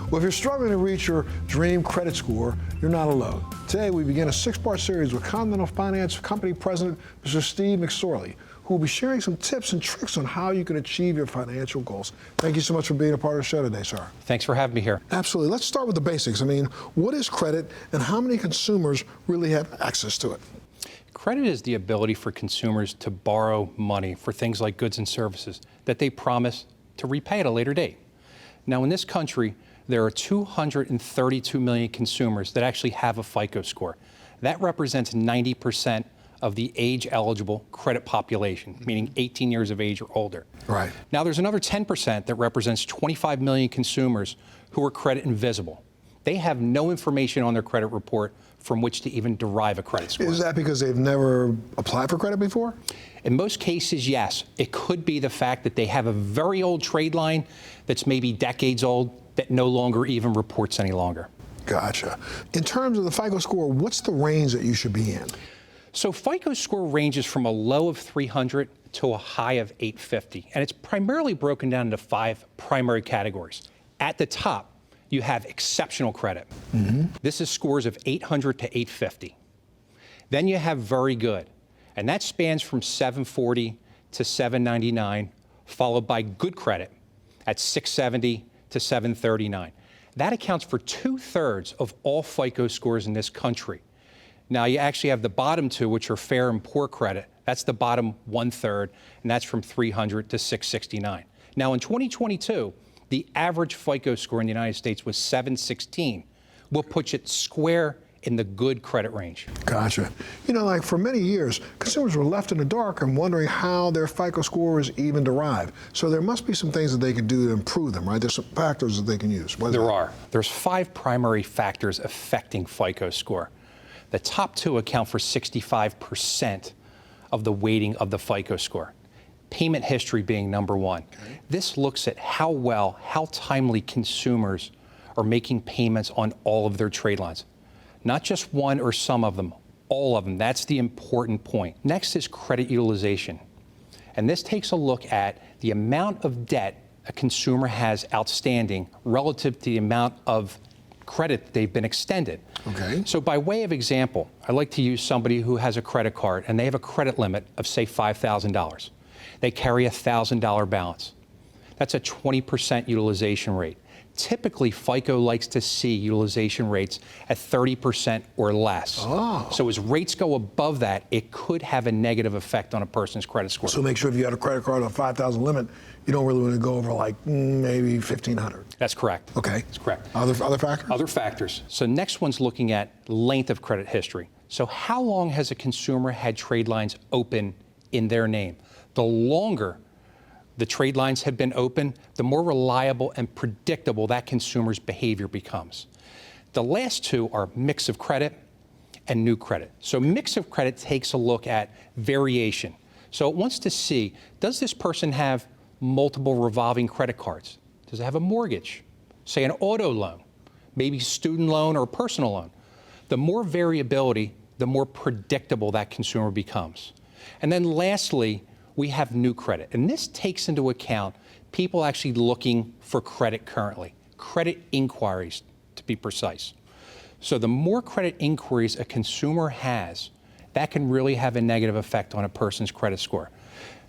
Well, if you're struggling to reach your dream credit score, you're not alone. Today, we begin a 6-part series with Continental Finance Company President, Mr. Steve McSorley, who will be sharing some tips and tricks on how you can achieve your financial goals. Thank you so much for being a part of the show today, sir. Thanks for having me here. Absolutely. Let's start with the basics. I mean, what is credit and how many consumers really have access to it? Credit is the ability for consumers to borrow money for things like goods and services that they promise to repay at a later date. Now, in this country, there are 232 million consumers that actually have a FICO score. That represents 90% of the age-eligible credit population, meaning 18 years of age or older. Right. Now, there's another 10% that represents 25 million consumers who are credit invisible. They have no information on their credit report from which to even derive a credit score. Is that because they've never applied for credit before? In most cases, yes. It could be the fact that they have a very old trade line that's maybe decades old that no longer even reports any longer. Gotcha. In terms of the FICO score, what's the range that you should be in? So FICO score ranges from a low of 300 to a high of 850, and it's primarily broken down into 5 primary categories. At the top, you have exceptional credit. This is scores of 800 to 850. Then you have very good, and that spans from 740 to 799, followed by good credit at 670 to 739. That accounts for 2/3 of all FICO scores in this country. Now, you actually have the bottom 2, which are fair and poor credit. That's the bottom 1/3, and that's from 300 to 669. Now, in 2022, the average FICO score in the United States was 716, which puts it square in the good credit range. Gotcha. You know, like for many years, consumers were left in the dark and wondering how their FICO score is even derived. So there must be some things that they can do to improve them, right? There's some factors that they can use. There are. There's 5 primary factors affecting FICO score. The top 2 account for 65% of the weighting of the FICO score. Payment history being number 1. Okay. This looks at how timely consumers are making payments on all of their trade lines. Not just one or some of them, all of them. That's the important point. Next is credit utilization. And this takes a look at the amount of debt a consumer has outstanding relative to the amount of credit they've been extended. Okay. So by way of example, I like to use somebody who has a credit card and they have a credit limit of say $5,000. They carry a $1,000 balance. That's a 20% utilization rate. Typically, FICO likes to see utilization rates at 30% or less. Oh. So as rates go above that, it could have a negative effect on a person's credit score. So make sure if you have a credit card of $5,000 limit, you don't really want to go over like maybe $1,500. That's correct. Okay. That's correct. Other factors? Other factors. So next one's looking at length of credit history. So how long has a consumer had trade lines open in their name? The longer the trade lines have been open, the more reliable and predictable that consumer's behavior becomes. The last 2 are mix of credit and new credit. So mix of credit takes a look at variation. So it wants to see, does this person have multiple revolving credit cards? Does it have a mortgage? Say an auto loan, maybe student loan or personal loan. The more variability, the more predictable that consumer becomes. And then lastly, we have new credit. And this takes into account people actually looking for credit currently, credit inquiries to be precise. So the more credit inquiries a consumer has, that can really have a negative effect on a person's credit score.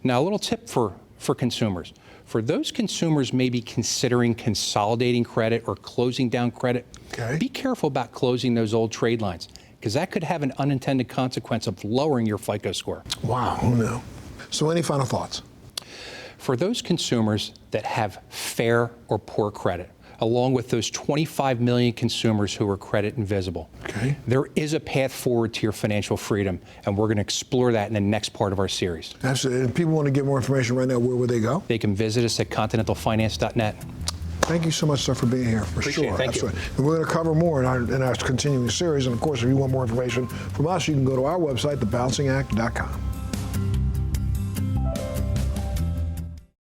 Now, a little tip for consumers. For those consumers maybe considering consolidating credit or closing down credit, be careful about closing those old trade lines, because that could have an unintended consequence of lowering your FICO score. Wow, who knew? So any final thoughts? For those consumers that have fair or poor credit, along with those 25 million consumers who are credit invisible, there is a path forward to your financial freedom, and we're going to explore that in the next part of our series. Absolutely. And if people want to get more information right now, where would they go? They can visit us at continentalfinance.net. Thank you so much, sir, for being here, for Appreciate sure. It. Thank you. And we're going to cover more in our continuing series. And of course, if you want more information from us, you can go to our website, thebouncingAct.com.